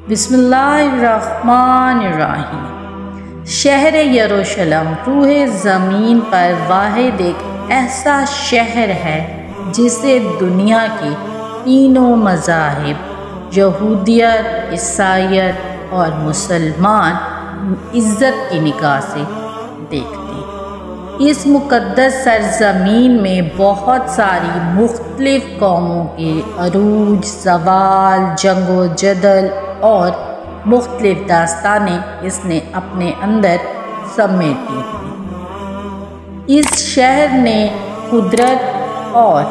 بسم اللہ الرحمن الرحیم۔ شہر یروشلم روح زمین پر واحد ایک ایسا شہر ہے جسے دنیا کے تینوں مذاہب یہودیت، عیسائیت اور مسلمان عزت کی نگاہ سے دیکھتے ہیں۔ اس مقدس سرزمین میں بہت ساری مختلف قوموں کے عروج، زوال، جنگ و جدل اور مختلف داستانیں اس نے اپنے اندر سمیٹی ہیں۔ اس شہر نے قدرت اور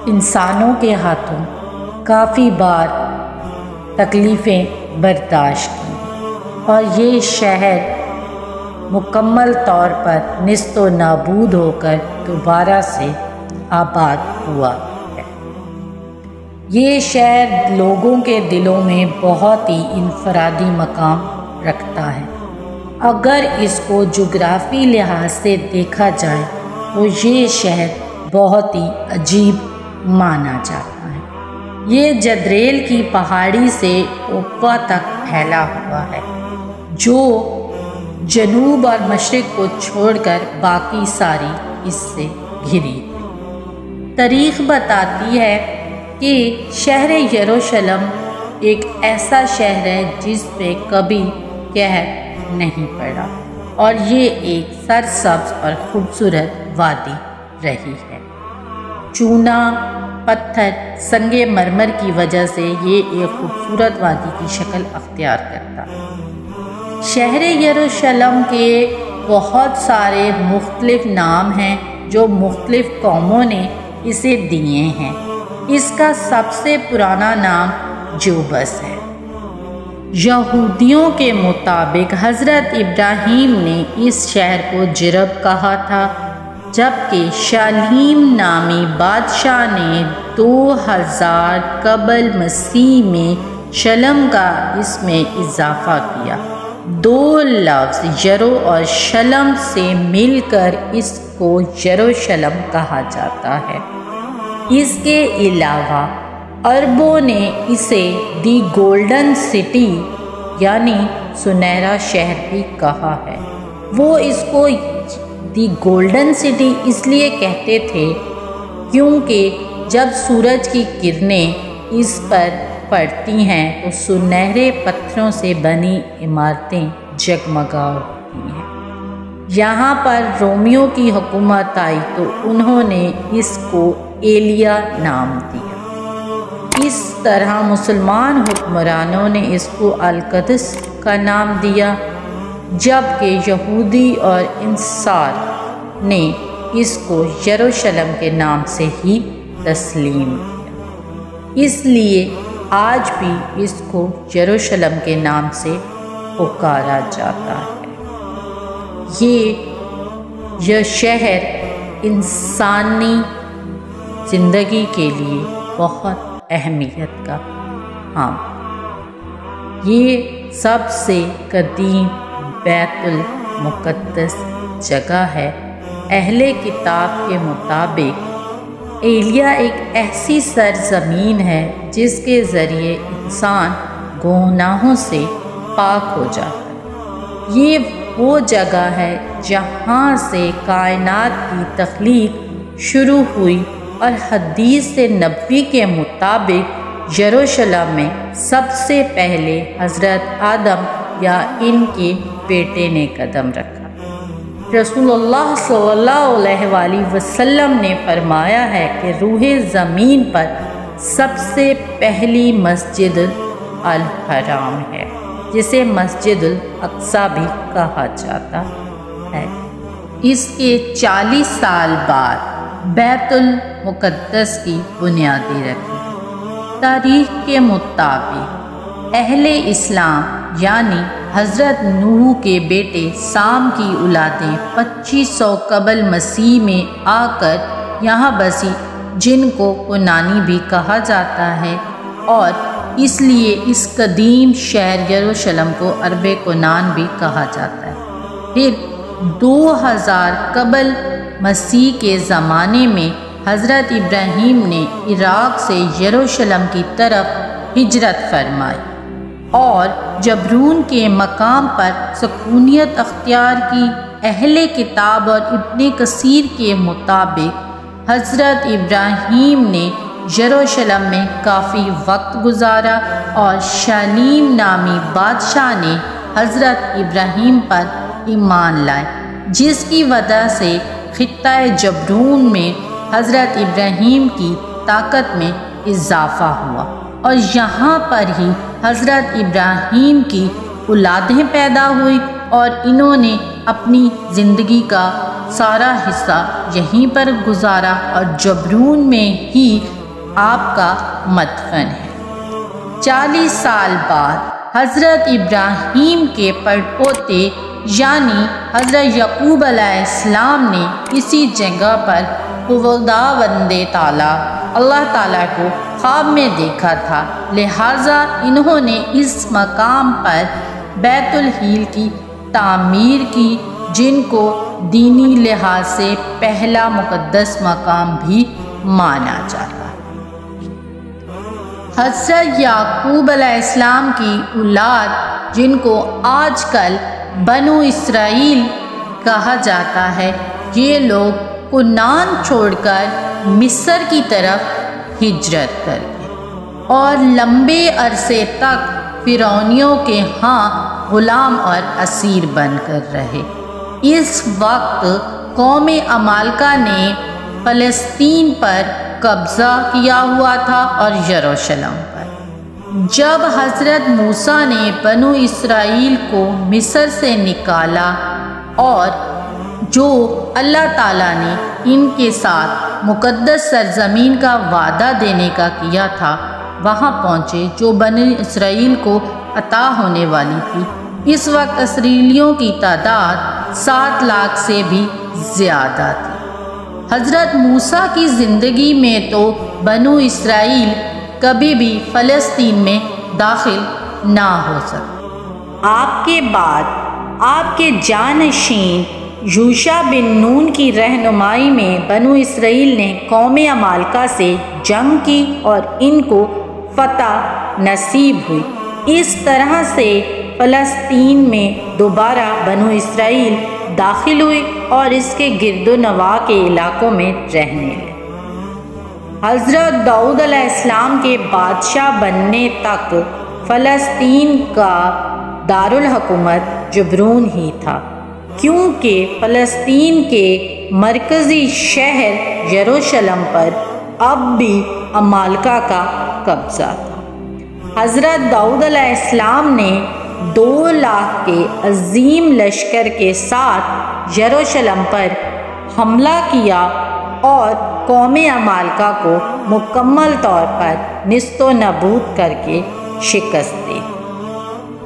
انسانوں کے ہاتھوں کافی بار تکلیفیں برداشت کی اور یہ شہر مکمل طور پر نیست و نابود ہو کر دوبارہ سے آباد ہوا ہے۔ یہ شہر لوگوں کے دلوں میں بہت ہی انفرادی مقام رکھتا ہے۔ اگر اس کو جغرافی لحاظ سے دیکھا جائے تو یہ شہر بہت ہی عجیب مانا جاتا ہے۔ یہ جدریل کی پہاڑی سے اوپا تک پھیلا ہوا ہے جو جنوب اور مشرق کو چھوڑ کر باقی ساری اس سے گھری ہے۔ تاریخ بتاتی ہے کہ شہر یروشلم ایک ایسا شہر ہے جس پہ کبھی قحط نہیں پڑا اور یہ ایک سرسبز اور خوبصورت وادی رہی ہے۔ چونا، پتھر، سنگ مرمر کی وجہ سے یہ ایک خوبصورت وادی کی شکل اختیار کرتا ہے۔ شہر یروشلم کے بہت سارے مختلف نام ہیں جو مختلف قوموں نے اسے دیے ہیں۔ اس کا سب سے پرانا نام جوبس ہے۔ یہودیوں کے مطابق حضرت ابراہیم نے اس شہر کو جرب کہا تھا، جبکہ شالیم نامی بادشاہ نے 2000 قبل مسیح میں شلم کا اس میں اضافہ کیا۔ دو لفظ یرو اور شلم سے مل کر اس کو یروشلم کہا جاتا ہے۔ اس کے علاوہ عربوں نے اسے دی گولڈن سٹی یعنی سنہرا شہر بھی کہا ہے۔ وہ اس کو دی گولڈن سٹی اس لیے کہتے تھے کیونکہ جب سورج کی کرنیں اس پر پڑتی ہیں تو سنہرے پتھروں سے بنی عمارتیں جگمگا اٹھتی ہیں۔ یہاں پر رومیوں کی حکومت آئی تو انہوں نے اس کو ایلیا نام دیا۔ اس طرح مسلمان حکمرانوں نے اس کو القدس کا نام دیا، جبکہ یہودی اور انصار نے اس کو یروشلم کے نام سے ہی تسلیم کیا۔ اس لیے آج بھی اس کو یروشلم کے نام سے پکارا جاتا ہے۔ یہ شہر انسانی زندگی کے لیے بہت اہمیت کا حامل۔ یہ سب سے قدیم بیت المقدس جگہ ہے۔ اہل کتاب کے مطابق ایلیا ایک ایسی سرزمین ہے جس کے ذریعے انسان گناہوں سے پاک ہو جاتا ہے۔ یہ وہ جگہ ہے جہاں سے کائنات کی تخلیق شروع ہوئی اور حدیث نبوی کے مطابق یروشلم میں سب سے پہلے حضرت آدم یا ان کے بیٹے نے قدم رکھا۔ رسول اللہ صلی اللہ علیہ وآلہ وسلم نے فرمایا ہے کہ روح زمین پر سب سے پہلی مسجد الحرام ہے جسے مسجد الاقصیٰ بھی کہا جاتا ہے۔ اس کے 40 سال بعد بیت المقدس کی بنیادیں رکھی۔ تاریخ کے مطابق اہل اسلام یعنی حضرت نوح کے بیٹے سام کی اولادیں 2500 قبل مسیح میں آ کر یہاں بسی، جن کو کنانی بھی کہا جاتا ہے، اور اس لیے اس قدیم شہر یروشلم کو عرب کنان بھی کہا جاتا ہے۔ پھر 2000 قبل مسیح کے زمانے میں حضرت ابراہیم نے عراق سے یروشلم کی طرف ہجرت فرمائی۔ اور جبرون کے مقام پر سکونیت اختیار کی۔ اہل کتاب اور ابن کثیر کے مطابق حضرت ابراہیم نے یروشلم میں کافی وقت گزارا اور شالیم نامی بادشاہ نے حضرت ابراہیم پر ایمان لائے، جس کی وجہ سے خطہ جبرون میں حضرت ابراہیم کی طاقت میں اضافہ ہوا، اور یہاں پر ہی حضرت ابراہیم کی اولادیں پیدا ہوئی اور انہوں نے اپنی زندگی کا سارا حصہ یہیں پر گزارا اور جبرون میں ہی آپ کا مدفن ہے۔ 40 سال بعد حضرت ابراہیم کے پڑپوتے یعنی حضرت یعقوب علیہ السلام نے اسی جگہ پر خداوند تعالیٰ اللہ تعالیٰ کو خواب میں دیکھا تھا، لہٰذا انہوں نے اس مقام پر بیت الحیل کی تعمیر کی، جن کو دینی لحاظ سے پہلا مقدس مقام بھی مانا جاتا ہے۔ حضرت یعقوب علیہ السلام کی اولاد جن کو آج کل بنو اسرائیل کہا جاتا ہے، یہ لوگ کنعان چھوڑ کر مصر کی طرف ہجرت کر گئے اور لمبے عرصے تک فرعونیوں کے ہاں غلام اور اسیر بن کر رہے۔ اس وقت قوم عمالقہ نے فلسطین پر قبضہ کیا ہوا تھا اور یروشلم پر۔ جب حضرت موسیٰ نے بنو اسرائیل کو مصر سے نکالا اور جو اللہ تعالیٰ نے ان کے ساتھ مقدس سرزمین کا وعدہ دینے کا کیا تھا، وہاں پہنچے جو بنی اسرائیل کو عطا ہونے والی تھی۔ اس وقت اسرائیلیوں کی تعداد 7 لاکھ سے بھی زیادہ تھی۔ حضرت موسیٰ کی زندگی میں تو بنو اسرائیل کبھی بھی فلسطین میں داخل نہ ہو سکے۔ آپ کے بعد آپ کے جانشین یوشع بن نون کی رہنمائی میں بنو اسرائیل نے قوم عمالقہ سے جنگ کی اور ان کو فتح نصیب ہوئی۔ اس طرح سے فلسطین میں دوبارہ بنو اسرائیل داخل ہوئی اور اس کے گرد و نواح کے علاقوں میں رہنے لگے۔ حضرت داؤد علیہ السلام کے بادشاہ بننے تک فلسطین کا دارالحکومت جبرون ہی تھا، کیونکہ فلسطین کے مرکزی شہر یروشلم پر اب بھی عمالقہ کا قبضہ تھا۔ حضرت داؤد علیہ السلام نے 2 لاکھ کے عظیم لشکر کے ساتھ یروشلم پر حملہ کیا اور قوم عمالقہ کو مکمل طور پر نیست و نابود کر کے شکست دی۔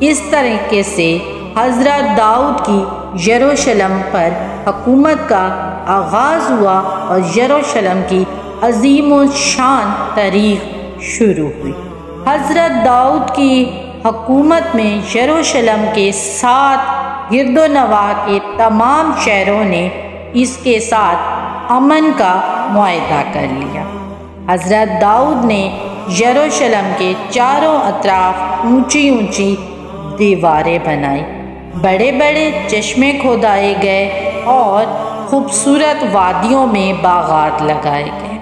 اس طریقے سے حضرت داؤد کی یروشلم پر حکومت کا آغاز ہوا اور یروشلم کی عظیم و شان تاریخ شروع ہوئی۔ حضرت داؤد کی حکومت میں یروشلم کے ساتھ گرد و نواح کے تمام شہروں نے اس کے ساتھ امن کا معاہدہ کر لیا۔ حضرت داؤد نے یروشلم کے چاروں اطراف اونچی اونچی دیواریں بنائی، بڑے بڑے چشمے کھودائے گئے اور خوبصورت وادیوں میں باغات لگائے گئے،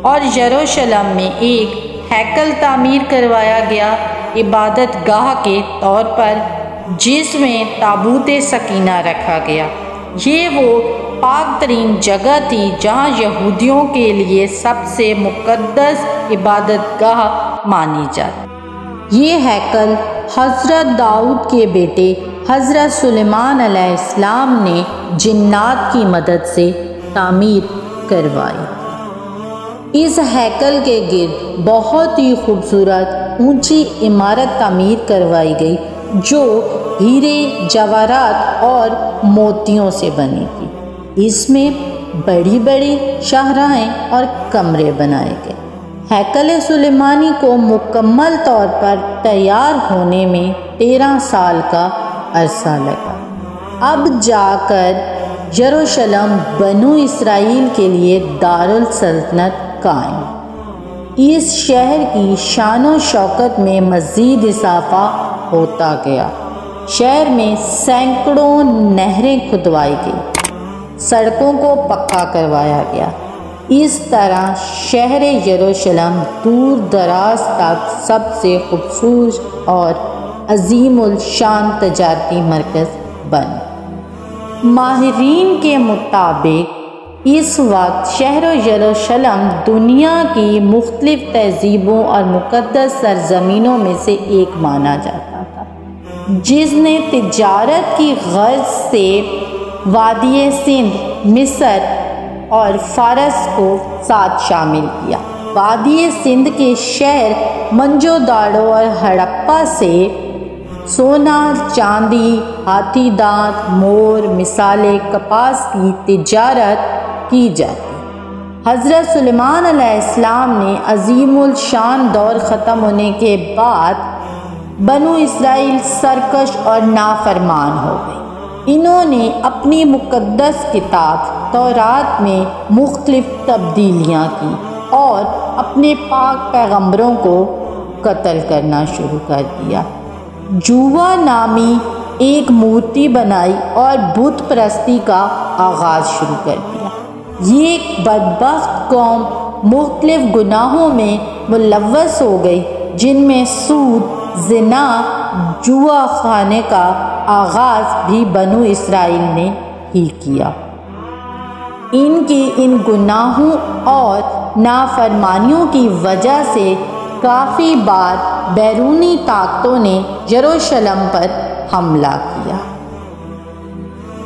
اور یروشلم میں ایک ہیکل تعمیر کروایا گیا عبادت گاہ کے طور پر، جس میں تابوت سکینہ رکھا گیا۔ یہ وہ پاک ترین جگہ تھی جہاں یہودیوں کے لیے سب سے مقدس عبادت گاہ مانی جاتی۔ یہ ہیکل حضرت داؤد کے بیٹے حضرت سلیمان علیہ السلام نے جنات کی مدد سے تعمیر کروائی۔ اس ہیکل کے گرد بہت ہی خوبصورت اونچی عمارت تعمیر کروائی گئی جو ہیرے جواہرات اور موتیوں سے بنی تھی۔ اس میں بڑی بڑی شاہراہیں اور کمرے بنائے گئے۔ ہیکل سلیمانی کو مکمل طور پر تیار ہونے میں 13 سال کا عرصہ لگا۔ اب جا کر یروشلم بنو اسرائیل کے لیے دارالسلطنت قائم۔ اس شہر کی شان و شوکت میں مزید اضافہ ہوتا گیا۔ شہر میں سینکڑوں نہریں کھدوائی گئی، سڑکوں کو پکا کروایا گیا۔ اس طرح شہر یروشلم دور دراز تک سب سے خوبصورت اور عظیم الشان تجارتی مرکز بن۔ ماہرین کے مطابق اس وقت شہر یروشلم دنیا کی مختلف تہذیبوں اور مقدس سرزمینوں میں سے ایک مانا جاتا تھا، جس نے تجارت کی غرض سے وادی سندھ، مصر اور فارس کو ساتھ شامل کیا۔ وادی سندھ کے شہر منجو داڑو اور ہڑپا سے سونا، چاندی، ہاتھی دانت، مور، مثالیں، کپاس کی تجارت کی جاتی۔ حضرت سلیمان علیہ السلام نے عظیم الشان دور ختم ہونے کے بعد بنو اسرائیل سرکش اور نافرمان ہو گئے۔ انہوں نے اپنی مقدس کتاب تورات میں مختلف تبدیلیاں کی اور اپنے پاک پیغمبروں کو قتل کرنا شروع کر دیا۔ جوا نامی ایک مورتی بنائی اور بت پرستی کا آغاز شروع کر دیا۔ یہ ایک بدبخت قوم مختلف گناہوں میں ملوث ہو گئی، جن میں سود، زنا، جوا خانے کا آغاز بھی بنو اسرائیل نے ہی کیا۔ ان کی ان گناہوں اور نافرمانیوں کی وجہ سے کافی بار بیرونی طاقتوں نے یروشلم پر حملہ کیا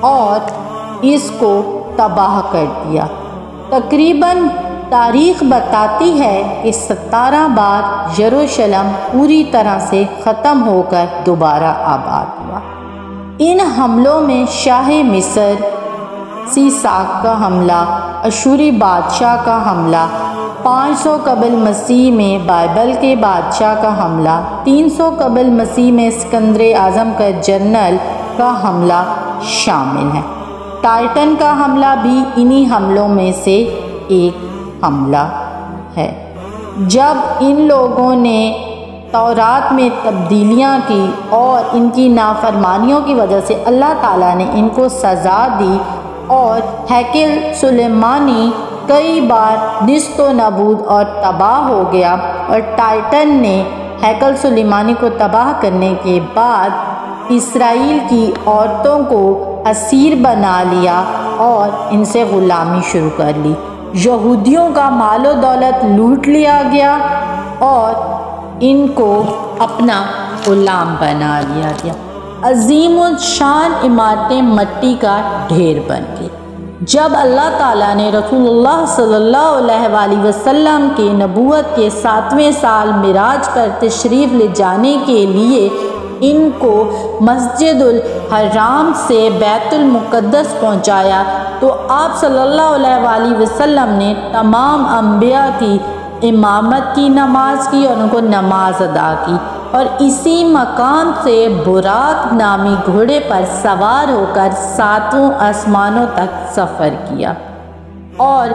اور اس کو تباہ کر دیا۔ تقریباً تاریخ بتاتی ہے کہ 17 بار یروشلم پوری طرح سے ختم ہو کر دوبارہ آباد ہوا۔ ان حملوں میں شاہ مصر سیساک کا حملہ، اشوری بادشاہ کا حملہ، 500 قبل مسیح میں بائبل کے بادشاہ کا حملہ، 300 قبل مسیح میں اسکندر اعظم کا جنرل کا حملہ شامل ہے۔ ٹائٹن کا حملہ بھی انہی حملوں میں سے ایک حملہ ہے۔ جب ان لوگوں نے تورات میں تبدیلیاں کی اور ان کی نافرمانیوں کی وجہ سے اللہ تعالیٰ نے ان کو سزا دی اور ہیکل سلیمانی کئی بار نیست و نابود اور تباہ ہو گیا، اور ٹائٹن نے ہیکل سلیمانی کو تباہ کرنے کے بعد اسرائیل کی عورتوں کو اسیر بنا لیا اور ان سے غلامی شروع کر لی۔ یہودیوں کا مال و دولت لوٹ لیا گیا اور ان کو اپنا غلام بنا لیا گیا۔ عظیم الشان عمارتیں مٹی کا ڈھیر بن گئی۔ جب اللہ تعالیٰ نے رسول اللہ صلی اللہ علیہ وآلہ وسلم کے نبوت کے 7ویں سال معراج پر تشریف لے جانے کے لیے ان کو مسجد الحرام سے بیت المقدس پہنچایا تو آپ صلی اللہ علیہ وآلہ وسلم نے تمام انبیاء کی امامت کی نماز کی اور ان کو نماز ادا کی، اور اسی مقام سے براق نامی گھوڑے پر سوار ہو کر 7 آسمانوں تک سفر کیا۔ اور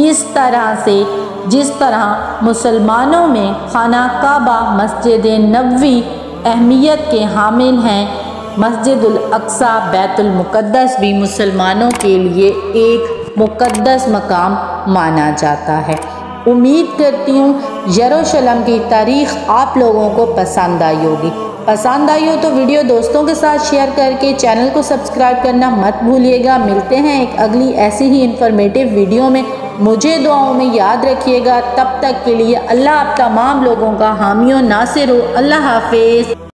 اس طرح سے جس طرح مسلمانوں میں خانہ کعبہ مسجد نبوی اہمیت کے حامل ہیں، مسجد الاقصی بیت المقدس بھی مسلمانوں کے لیے ایک مقدس مقام مانا جاتا ہے۔ امید کرتی ہوں یروشلم کی تاریخ آپ لوگوں کو پسند آئی ہوگی۔ پسند آئی ہو تو ویڈیو دوستوں کے ساتھ شیئر کر کے چینل کو سبسکرائب کرنا مت بھولیے گا۔ ملتے ہیں ایک اگلی ایسی ہی انفارمیٹیو ویڈیو میں۔ مجھے دعاؤں میں یاد رکھیے گا۔ تب تک کے لیے اللہ آپ تمام لوگوں کا حامی و ناصر ہو۔ اللہ حافظ۔